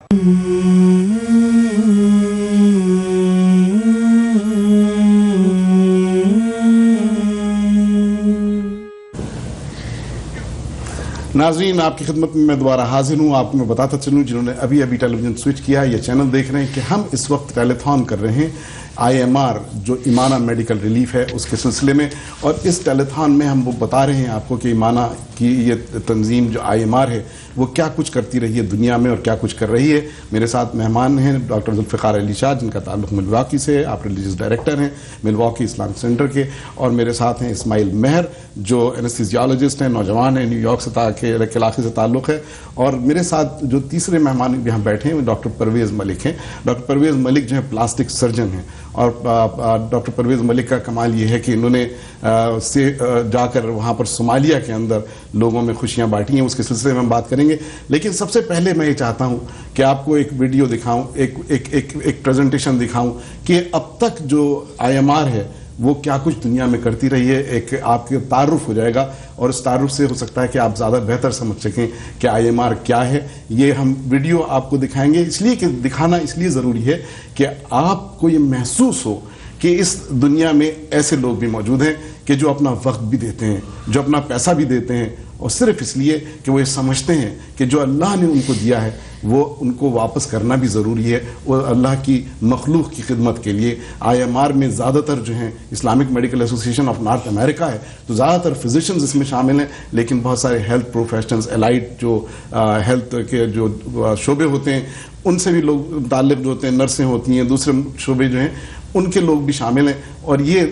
ناظرین، آپ کی خدمت میں دوبارہ حاضر ہوں. آپ کو میں بتاتا چلوں جنہوں نے ابھی ٹیلی ویژن سوئچ کیا ہے یا چینل دیکھ رہے ہیں کہ ہم اس وقت ٹیلیتھون کر رہے ہیں IMR جو ایمانہ میڈیکل ریلیف ہے اس کے سلسلے میں. اور اس ٹیلیتھون میں ہم وہ بتا رہے ہیں آپ کو کہ ایمانہ کی یہ تنظیم جو IMR ہے وہ کیا کچھ کرتی رہی ہے دنیا میں اور کیا کچھ کر رہی ہے. میرے ساتھ مہمان ہیں ڈاکٹر ذوالفقار علی شاہ جن کا تعلق ملواکی سے ہے. آپ ریلیجیس ڈائریکٹر ہیں ملواکی اسلامک سینٹر کے. اور میرے ساتھ ہیں اسماعیل مہر جو اینستھیزیالوجسٹ ہیں، نوجوان ہیں، نیو یارک سے کے علاقے سے تعلق ہے. اور میرے ساتھ جو تیسرے مہمان یہاں بیٹھے ہیں وہ ڈاکٹر پرویز ملک ہیں. ڈاکٹر پرویز ملک جو ہے پلاسٹک سرجن ہیں. اور ڈاکٹر پرویز ملک کا کمال یہ ہے کہ انہوں نے جا کر وہاں پر صومالیہ کے اندر لوگوں میں خوشیاں بانٹی ہیں. اس کے سلسلے میں ہم بات کریں گے. لیکن سب سے پہلے میں یہ چاہتا ہوں کہ آپ کو ایک ویڈیو دکھاؤں، ایک پریزنٹیشن دکھاؤں کہ اب تک جو IMR ہے وہ کیا کچھ دنیا میں کرتی رہی ہے. ایک آپ کے تعارف ہو جائے گا اور اس تعارف سے ہو سکتا ہے کہ آپ زیادہ بہتر سمجھ سکیں کہ IMR کیا ہے. یہ ہم ویڈیو آپ کو دکھائیں گے اس لیے کہ دکھانا اس لیے ضروری ہے کہ آپ کو یہ محسوس ہو کہ اس دنیا میں ایسے لوگ بھی موجود ہیں کہ جو اپنا وقت بھی دیتے ہیں، جو اپنا پیسہ بھی دیتے ہیں، اور صرف اس لیے کہ وہ یہ سمجھتے ہیں کہ جو اللہ نے ان کو دیا ہے وہ ان کو واپس کرنا بھی ضروری ہے، وہ اللہ کی مخلوق کی خدمت کے لیے. IMR میں زیادہ تر جو ہیں Islamic medical association of North America ہے تو زیادہ تر فزیشنز اس میں شامل ہیں، لیکن بہت سارے ہیلتھ پروفیشنلز، الائڈ جو ہیلتھ کے جو شعبے ہوتے ہیں ان سے بھی لوگ متعلق جو ہوتے ہیں، نرسیں ہوتی ہیں، دوسرے شعبے جو ہیں ان کے لوگ بھی شامل ہیں. اور یہ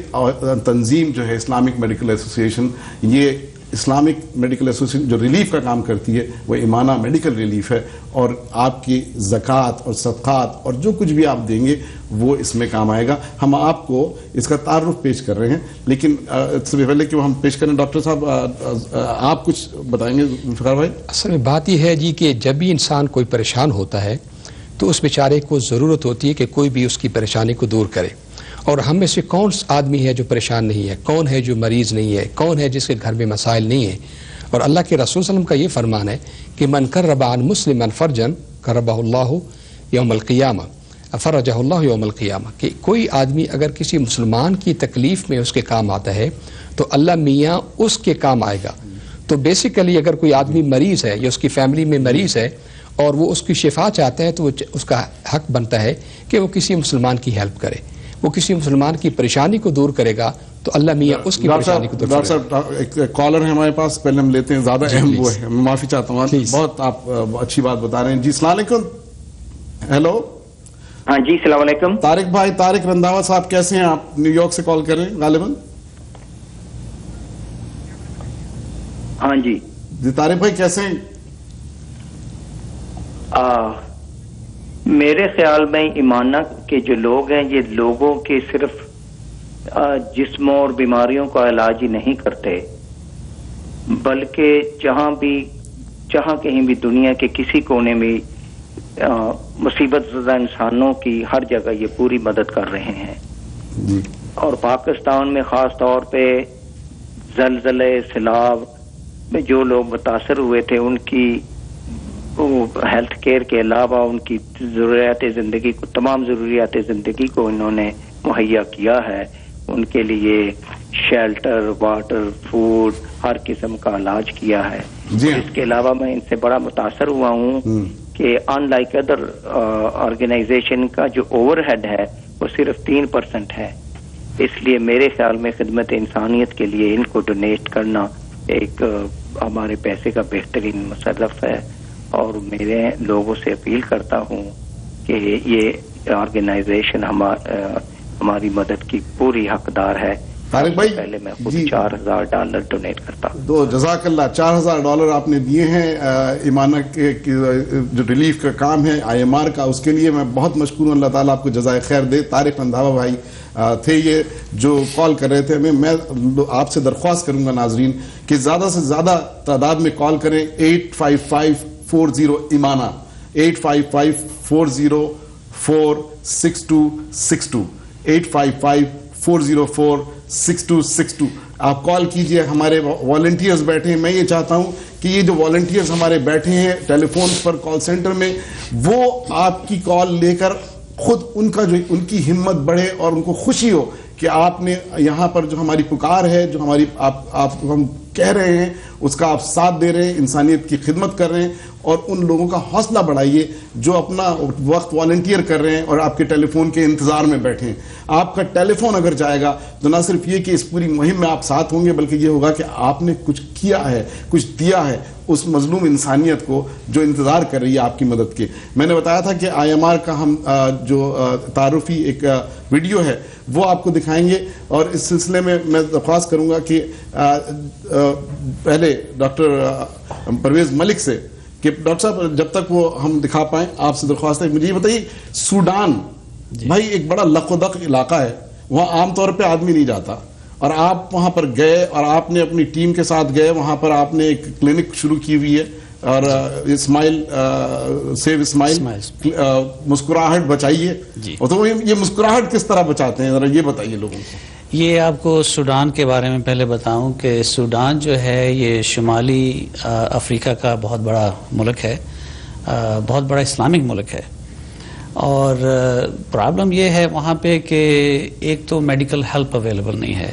تنظیم جو ہے اسلامک میڈیکل ایسوسیشن، یہ اسلامک میڈیکل ایسوسیشن جو ریلیف کا کام کرتی ہے وہ ایمانہ میڈیکل ریلیف ہے. اور آپ کی زکوٰۃ اور صدقات اور جو کچھ بھی آپ دیں گے وہ اس میں کام آئے گا. ہم آپ کو اس کا تعارف پیش کر رہے ہیں، لیکن اس سے پہلے کہ ہم پیش کریں ڈاکٹر صاحب آپ کچھ بتائیں گے فقار بھائی؟ اصل میں بات یہ ہے جی کہ جب بھی انسان کوئی پریشان ہوتا ہے تو اس بیچارے کو ضرورت ہوتی ہے کہ کوئی بھی اس کی پریشانی کو دور کرے. اور ہم میں سے کون آدمی ہے جو پریشان نہیں ہے، کون ہے جو مریض نہیں ہے، کون ہے جس کے گھر میں مسائل نہیں ہیں. اور اللہ کے رسول صلی اللہ علیہ وسلم کا یہ فرمان ہے کہ من کرب عن مسلما فرجا کربہ اللہ یوم القیامہ فرجہ اللہ یوم القیامہ، کہ کوئی آدمی اگر کسی مسلمان کی تکلیف میں اس کے کام آتا ہے تو اللہ میاں اس کے کام آئے گا. تو بیسیکلی اگر کوئی آدمی مریض ہے یا اس کی فیملی میں مریض ہے اور وہ اس کی شفا چاہتا ہے تو اس کا حق بنتا ہے کہ وہ کسی مسلمان کی ہیلپ کرے، وہ کسی مسلمان کی پریشانی کو دور کرے گا تو اللہ میاں اس کی پریشانی کو دور کرے گا. ڈاکٹر صاحب ایک کالر ہے ہمارے پاس، پہلے ہم لیتے ہیں، زیادہ اہم وہ ہے، میں معافی چاہتا ہوں، بہت آپ اچھی بات بتا رہے ہیں. جی السلام علیکم. ہیلو. ہاں جی السلام علیکم. طارق بھائی، طارق رنداوا صاحب کیسے ہیں آپ؟ نیو یارک سے کال کر رہے ہیں غالباً. ہاں جی. جی طارق بھائی کیسے ہیں؟ میرے خیال میں ایمانہ کے جو لوگ ہیں یہ لوگوں کے صرف جسموں اور بیماریوں کا علاج ہی نہیں کرتے، بلکہ جہاں کہیں بھی دنیا کے کسی کونے میں مصیبت زدہ انسانوں کی ہر جگہ یہ پوری مدد کر رہے ہیں. اور پاکستان میں خاص طور پہ زلزلے سیلاب میں جو لوگ متاثر ہوئے تھے ان کی ہیلتھ کیئر کے علاوہ ان کی ضروریات زندگی کو، تمام ضروریات زندگی کو انہوں نے مہیا کیا ہے. ان کے لیے شیلٹر، واٹر، فوڈ، ہر قسم کا علاج کیا ہے. اس کے علاوہ میں ان سے بڑا متاثر ہوا ہوں کہ ان لائک ادر آرگنائزیشن کا جو اوور ہیڈ ہے وہ صرف 3% ہے. اس لیے میرے خیال میں خدمت انسانیت کے لیے ان کو ڈونیٹ کرنا ایک ہمارے پیسے کا بہترین مصرف ہے. اور میرے لوگوں سے اپیل کرتا ہوں کہ یہ آرگنائزیشن ہماری مدد کی پوری حقدار ہے. طارق بھائی پہلے میں خود $4,000 ڈونیٹ کرتا ہوں. تو جزاک اللہ. $4,000 آپ نے دیے ہیں ایمانہ کے جو ریلیف کا کام ہے IMR کا، اس کے لیے میں بہت مشکور ہوں. اللہ تعالیٰ آپ کو جزائے خیر دے. طارق رنداوا بھائی تھے یہ جو کال کر رہے تھے. میں آپ سے درخواست کروں گا ناظرین کہ زیادہ سے زیادہ تعداد میں کال کریں. 85540 ایمانہ، 85540466262 85540466262. آپ کال کیجئے. ہمارے والنٹیئرز بیٹھے ہیں. میں یہ چاہتا ہوں کہ یہ جو والنٹیئرز ہمارے بیٹھے ہیں ٹیلی فون پر کال سینٹر میں، وہ آپ کی کال لے کر خود ان کا جو ان کی ہمت بڑھے اور ان کو خوشی ہو کہ آپ نے یہاں پر جو ہماری پکار ہے، جو ہماری آپ کو ہم کہہ رہے ہیں، اس کا آپ ساتھ دے رہے ہیں، انسانیت کی خدمت کر رہے ہیں، اور ان لوگوں کا حوصلہ بڑھائیے جو اپنا وقت والنٹیئر کر رہے ہیں اور آپ کے ٹیلی فون کے انتظار میں بیٹھے ہیں. آپ کا ٹیلی فون اگر جائے گا تو نہ صرف یہ کہ اس پوری مہم میں آپ ساتھ ہوں گے، بلکہ یہ ہوگا کہ آپ نے کچھ کیا ہے، کچھ دیا ہے اس مظلوم انسانیت کو جو انتظار کر رہی ہے آپ کی مدد کے. میں نے بتایا تھا کہ IMR کا ہم جو تعارفی ایک ویڈیو ہے وہ آپ کو دکھائیں گے، اور اس سلسلے میں میں درخواست کروں گا کہ پہلے ڈاکٹر پرویز ملک سے کہ ڈاکٹر صاحب جب تک وہ ہم دکھا پائیں آپ سے درخواست ہے مجھے یہ بتائیے، سوڈان بھائی ایک بڑا لق و دق علاقہ ہے، وہاں عام طور پہ آدمی نہیں جاتا، اور آپ وہاں پر گئے اور آپ نے اپنی ٹیم کے ساتھ گئے، وہاں پر آپ نے ایک کلینک شروع کی ہوئی ہے، اور اسمائل سیو اسمائل، مسکراہٹ بچائیے. اور تو یہ مسکراہٹ کس طرح بچاتے ہیں ذرا یہ بتائیے لوگوں کو. یہ آپ کو سوڈان کے بارے میں پہلے بتاؤں کہ سوڈان جو ہے یہ شمالی افریقہ کا بہت بڑا ملک ہے، بہت بڑا اسلامک ملک ہے، اور پرابلم یہ ہے وہاں پہ کہ ایک تو میڈیکل ہیلپ اویلیبل نہیں ہے،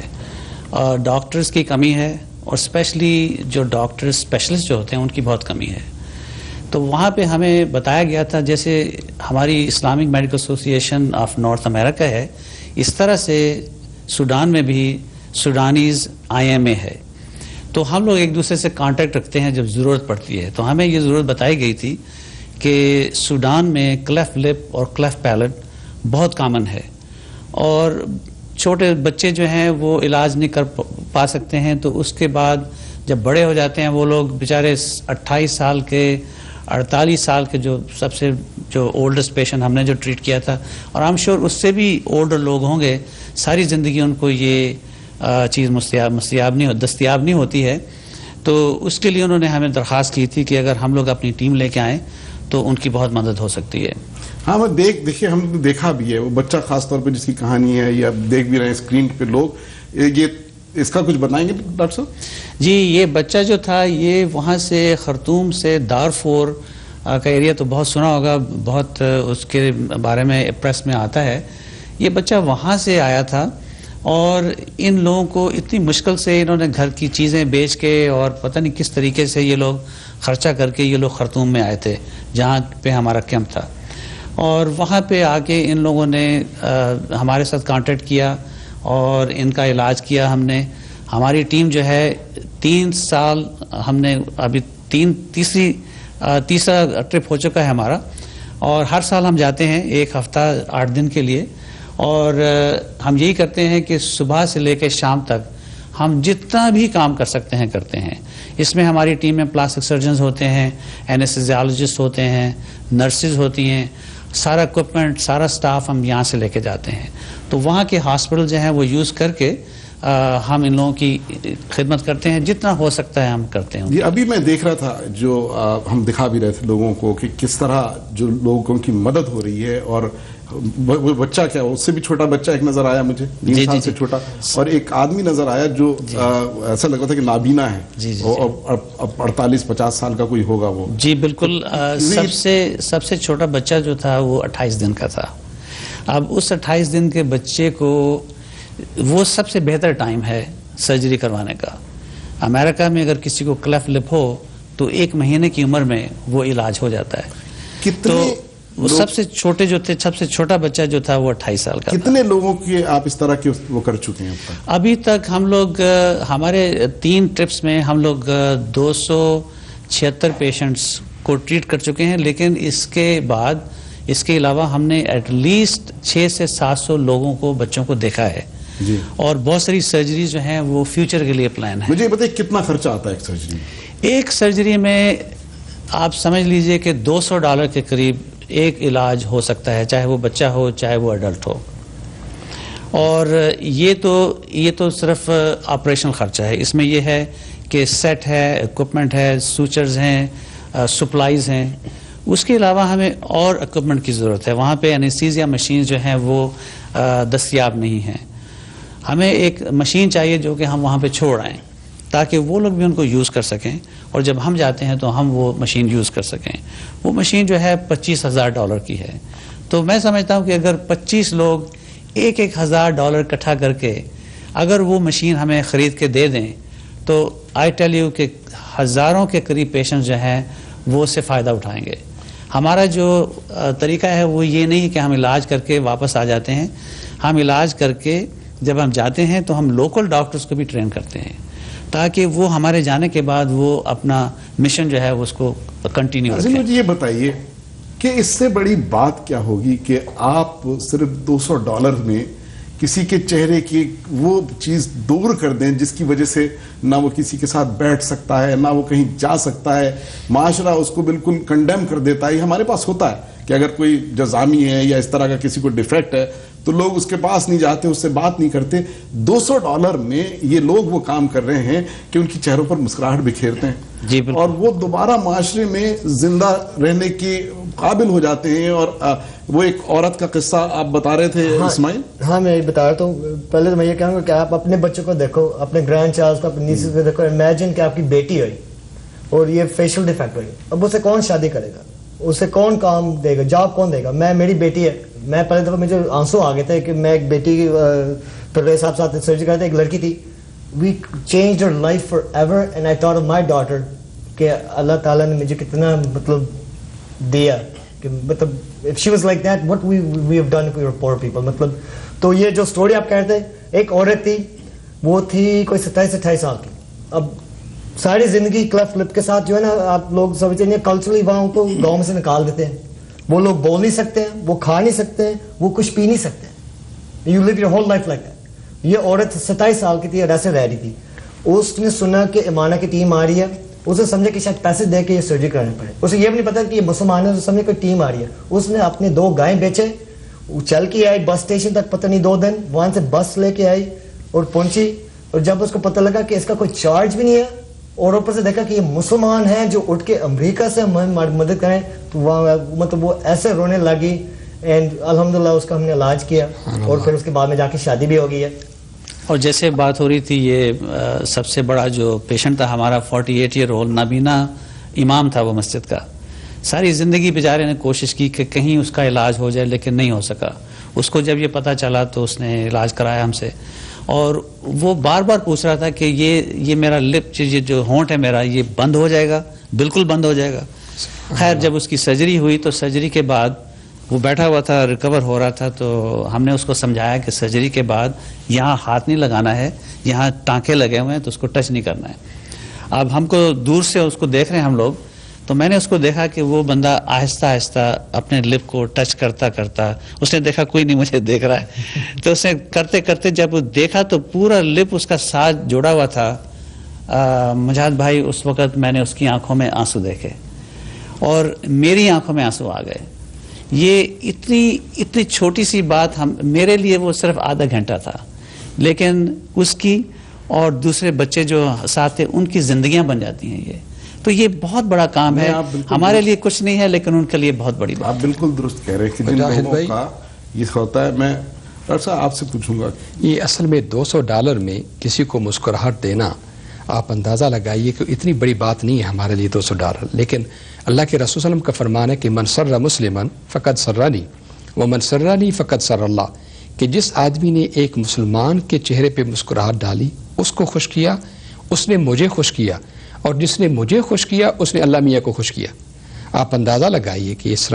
اور ڈاکٹرز کی کمی ہے، اور اسپیشلی جو ڈاکٹر اسپیشلسٹ جو ہوتے ہیں ان کی بہت کمی ہے. تو وہاں پہ ہمیں بتایا گیا تھا جیسے ہماری اسلامک میڈیکل ایسوسی ایشن آف نارتھ امریکہ ہے، اس طرح سے سوڈان میں بھی سوڈانیز IMA ہے. تو ہم لوگ ایک دوسرے سے کانٹیکٹ رکھتے ہیں جب ضرورت پڑتی ہے. تو ہمیں یہ ضرورت بتائی گئی تھی کہ سوڈان میں کلیف لپ اور کلیف پیلٹ بہت کامن ہے، اور چھوٹے بچے جو ہیں وہ علاج نہیں کر پا سکتے ہیں. تو اس کے بعد جب بڑے ہو جاتے ہیں وہ لوگ بیچارے 28 سال کے 48 سال کے سب سے جو اولڈسٹ پیشنٹ ہم نے جو ٹریٹ کیا تھا، اور I'm sure اس سے بھی اولڈر لوگ ہوں گے، ساری زندگی ان کو یہ چیز دستیاب نہیں ہوتی ہے. تو اس کے لیے انہوں نے ہمیں درخواست کی تھی کہ اگر ہم لوگ اپنی ٹیم لے کے آئیں تو ان کی بہت مدد ہو سکتی ہے. ہاں میں دیکھیے ہم نے دیکھا بھی ہے، وہ بچہ خاص طور پہ جس کی کہانی ہے یا دیکھ بھی رہے ہیں اسکرین پہ لوگ، یہ اس کا کچھ بتائیں گے ڈاکٹر صاحب؟ جی، یہ بچہ جو تھا یہ وہاں سے خرطوم سے دارفور کا ایریا تو بہت سنا ہوگا، بہت اس کے بارے میں پریس میں آتا ہے. یہ بچہ وہاں سے آیا تھا، اور ان لوگوں کو اتنی مشکل سے انہوں نے گھر کی چیزیں بیچ کے اور پتہ نہیں کس طریقے سے یہ لوگ خرچہ کر کے یہ لوگ خرطوم میں آئے تھے جہاں پہ ہمارا کیمپ تھا. اور وہاں پہ آ کے ان لوگوں نے ہمارے ساتھ کانٹیکٹ کیا اور ان کا علاج کیا. ہم نے ہماری ٹیم جو ہے 3 سال ہم نے ابھی تیسرا ٹرپ ہو چکا ہے ہمارا، اور ہر سال ہم جاتے ہیں 1 ہفتہ 8 دن کے لیے. اور ہم یہی کرتے ہیں کہ صبح سے لے کے شام تک ہم جتنا بھی کام کر سکتے ہیں کرتے ہیں. اس میں ہماری ٹیم میں پلاسٹک سرجنز ہوتے ہیں، اینستھیزیالوجسٹ ہوتے ہیں، نرسز ہوتی ہیں، سارا اکوپمنٹ سارا سٹاف ہم یہاں سے لے کے جاتے ہیں. تو وہاں کے ہاسپٹل جو ہیں وہ یوز کر کے ہم ان لوگوں کی خدمت کرتے ہیں، جتنا ہو سکتا ہے ہم کرتے ہیں. یہ ابھی میں دیکھ رہا تھا جو ہم دکھا بھی رہے تھے لوگوں کو کہ کس طرح جو لوگوں کی مدد ہو رہی ہے. اور وہ بچہ کیا اس سے بھی چھوٹا بچہ ایک نظر آیا مجھے 3 سال سے چھوٹا، اور ایک آدمی نظر آیا جو ایسا لگ رہا تھا کہ نابینا ہے، اور 48-50 سال کا کوئی ہوگا وہ. جی بالکل. سب سے چھوٹا بچہ جو تھا وہ 28 دن کا تھا. اب اس 28 دن کے بچے کو وہ سب سے بہتر ٹائم ہے سرجری کروانے کا. امریکہ میں اگر کسی کو کلیف لپ ہو تو 1 مہینے کی عمر میں وہ علاج ہو جاتا ہے. کتنے وہ سب سے چھوٹے جو تھے، سب سے چھوٹا بچہ جو تھا وہ 28 سال کا. کتنے لوگوں کے آپ اس طرح کے وہ کر چکے ہیں ابھی تک؟ ہم لوگ ہمارے 3 ٹرپس میں ہم لوگ 276 پیشنٹس کو ٹریٹ کر چکے ہیں. لیکن اس کے علاوہ ہم نے ایٹ لیسٹ 600 سے 700 لوگوں کو، بچوں کو دیکھا ہے. جی. اور بہت ساری سرجریز جو ہیں وہ فیوچر کے لیے پلان ہے. مجھے بتائیے کتنا خرچہ آتا ہے ایک سرجری میں؟ ایک سرجری میں آپ سمجھ لیجئے کہ $200 کے قریب ایک علاج ہو سکتا ہے، چاہے وہ بچہ ہو چاہے وہ ایڈلٹ ہو. اور یہ تو صرف آپریشنل خرچہ ہے. اس میں یہ ہے کہ سیٹ ہے، اکوپمنٹ ہے، سوچرز ہیں، سپلائز ہیں. اس کے علاوہ ہمیں اور اکوپمنٹ کی ضرورت ہے. وہاں پہ اینستھیزیا مشین جو ہیں وہ دستیاب نہیں ہیں. ہمیں ایک مشین چاہیے جو کہ ہم وہاں پہ چھوڑ آئیں. تاکہ وہ لوگ بھی ان کو یوز کر سکیں، اور جب ہم جاتے ہیں تو ہم وہ مشین یوز کر سکیں. وہ مشین جو ہے $25,000 کی ہے. تو میں سمجھتا ہوں کہ اگر 25 لوگ $1,000 اکٹھا کر کے اگر وہ مشین ہمیں خرید کے دے دیں تو آئی ٹیل یو کہ ہزاروں کے قریب پیشنٹس جو ہیں وہ اس سے فائدہ اٹھائیں گے. ہمارا جو طریقہ ہے وہ یہ نہیں کہ ہم علاج کر کے واپس آ جاتے ہیں. ہم علاج کر کے جب ہم جاتے ہیں تو ہم لوکل ڈاکٹرز کو بھی ٹرین کرتے ہیں تاکہ وہ ہمارے جانے کے بعد وہ اپنا مشن جو ہے اس کو کنٹینیو رکھیں. مجھے یہ بتائیے کہ اس سے بڑی بات کیا ہوگی کہ آپ صرف $200 میں کسی کے چہرے کی وہ چیز دور کر دیں جس کی وجہ سے نہ وہ کسی کے ساتھ بیٹھ سکتا ہے، نہ وہ کہیں جا سکتا ہے، معاشرہ اس کو بالکل کنڈیم کر دیتا ہے. یہ ہمارے پاس ہوتا ہے کہ اگر کوئی جزامی ہے یا اس طرح کا کسی کو ڈیفیکٹ ہے تو لوگ اس کے پاس نہیں جاتے، اس سے بات نہیں کرتے. $200 میں یہ لوگ وہ کام کر رہے ہیں کہ ان کی چہروں پر مسکراہٹ بکھیرتے ہیں جی بالکل. اور وہ دوبارہ معاشرے میں زندہ رہنے کے قابل ہو جاتے ہیں. اور وہ ایک عورت کا قصہ آپ بتا رہے تھے اسماعیل. ہاں میں بتا رہا ہوں. پہلے تو میں یہ کہوں گا کہ آپ اپنے بچوں کو دیکھو، اپنے گرینڈ چائلڈ کو، اپنے نیسز کو دیکھو. امیجن کہ آپ کی بیٹی ہوئی اور یہ فیشل ڈیفیکٹ ہوئی، اب اسے کون شادی کرے گا؟ اسے کون کام دے گا؟ جاب کون دے گا؟ میری بیٹی ہے، میں پہلے دفعہ مجھے آنسو آ گئے تھے کہ میں ایک بیٹی پرویز صاحب ساتھ سرجری کرتے، ایک لڑکی تھی. We change her life for ever and I taught my daughter کہ اللہ تعالیٰ نے مجھے کتنا مطلب دیا کہ مطلب if she was like that what we have done if we were poor people. مطلب تو یہ جو سٹوری آپ کہتے ہیں، ایک عورت تھی، وہ تھی کوئی 27-28 سال کی. اب ساری زندگی کلف لپ کے ساتھ جو ہے نا، آپ لوگ سمجھتے ہیں کلچرلی وہاں کو گاؤں میں سے نکال دیتے ہیں. وہ لوگ بول نہیں سکتے ہیں، وہ کھا نہیں سکتے ہیں، وہ کچھ پی نہیں سکتے ہیں. You live your whole life like that. یہ عورت 27 سال کی تھی اور ایسے رہ رہی تھی. اس نے سنا کہ ایمانہ کی ٹیم آ رہی ہے، اسے سمجھا کہ شاید پیسے دے کے یہ سرجری کرانے پڑے. اسے یہ بھی نہیں پتا کہ یہ مسلمان ہے، اسے سمجھا کوئی ٹیم آ رہی ہے. اس نے اپنے 2 گائیں بیچے، چل کے آئی بس اسٹیشن تک، پتہ نہیں 2 دن وہاں سے بس لے کے آئی اور پہنچی. اور جب اس کو پتہ لگا کہ اس کا کوئی چارج بھی نہیں ہے اور اوپر سے دیکھا کہ یہ مسلمان ہیں جو اٹھ کے امریکہ سے مدد کریں، تو وہاں مطلب وہ ایسے رونے لگی. اینڈ الحمدللہ اس کا ہم نے علاج کیا اور پھر اس کے بعد میں جا کے شادی بھی ہو گئی ہے. اور جیسے بات ہو رہی تھی، یہ سب سے بڑا جو پیشنٹ تھا ہمارا 48 ایئر اولڈ نابینا امام تھا وہ مسجد کا. ساری زندگی بیچارے نے کوشش کی کہ کہیں اس کا علاج ہو جائے لیکن نہیں ہو سکا. اس کو جب یہ پتہ چلا تو اس نے علاج کرایا ہم سے، اور وہ بار بار پوچھ رہا تھا کہ یہ میرا لپ، یہ جو ہونٹ ہے میرا، یہ بند ہو جائے گا، بالکل بند ہو جائے گا. خیر جب اس کی سرجری ہوئی تو سرجری کے بعد وہ بیٹھا ہوا تھا، ریکور ہو رہا تھا، تو ہم نے اس کو سمجھایا کہ سرجری کے بعد یہاں ہاتھ نہیں لگانا ہے، یہاں ٹانکے لگے ہوئے ہیں تو اس کو ٹچ نہیں کرنا ہے. اب ہم کو دور سے اس کو دیکھ رہے ہیں ہم لوگ، تو میں نے اس کو دیکھا کہ وہ بندہ آہستہ آہستہ اپنے لپ کو ٹچ کرتا کرتا، اس نے دیکھا کوئی نہیں مجھے دیکھ رہا ہے، تو اس نے کرتے کرتے جب دیکھا تو پورا لپ اس کا ساتھ جوڑا ہوا تھا. مجاہد بھائی اس وقت میں نے اس کی آنکھوں میں آنسو دیکھے اور میری آنکھوں میں آنسو آ گئے. یہ اتنی چھوٹی سی بات میرے لیے وہ صرف آدھا گھنٹہ تھا، لیکن اس کی اور دوسرے بچے جو ساتھ تھے ان کی زندگیاں بن جاتی ہیں. تو یہ بہت بڑا کام ہے، ہمارے لیے کچھ نہیں ہے لیکن ان کے لیے بہت بڑی بات. آپ بالکل درست کہہ رہے ہیں کہ جن لوگوں کا یہ ہوتا ہے. میں ڈاکٹر صاحب آپ سے پوچھوں گا، یہ اصل میں $200 میں کسی کو مسکراہٹ دینا، آپ اندازہ لگائیے کہ اتنی بڑی بات نہیں ہے ہمارے لیے $200. لیکن اللہ کے رسول صلی اللہ علیہ وسلم کا فرمان ہے کہ من سر مسلمن فقد سرنی ومن سرنی فقد سر اللہ، کہ جس آدمی نے ایک مسلمان کے چہرے پہ مسکراہٹ ڈالی اس کو خوش کیا، اس نے مجھے خوش کیا، اور جس نے مجھے خوش کیا اس نے اللہ میاں کو خوش کیا. آپ اندازہ لگائیے کہ اس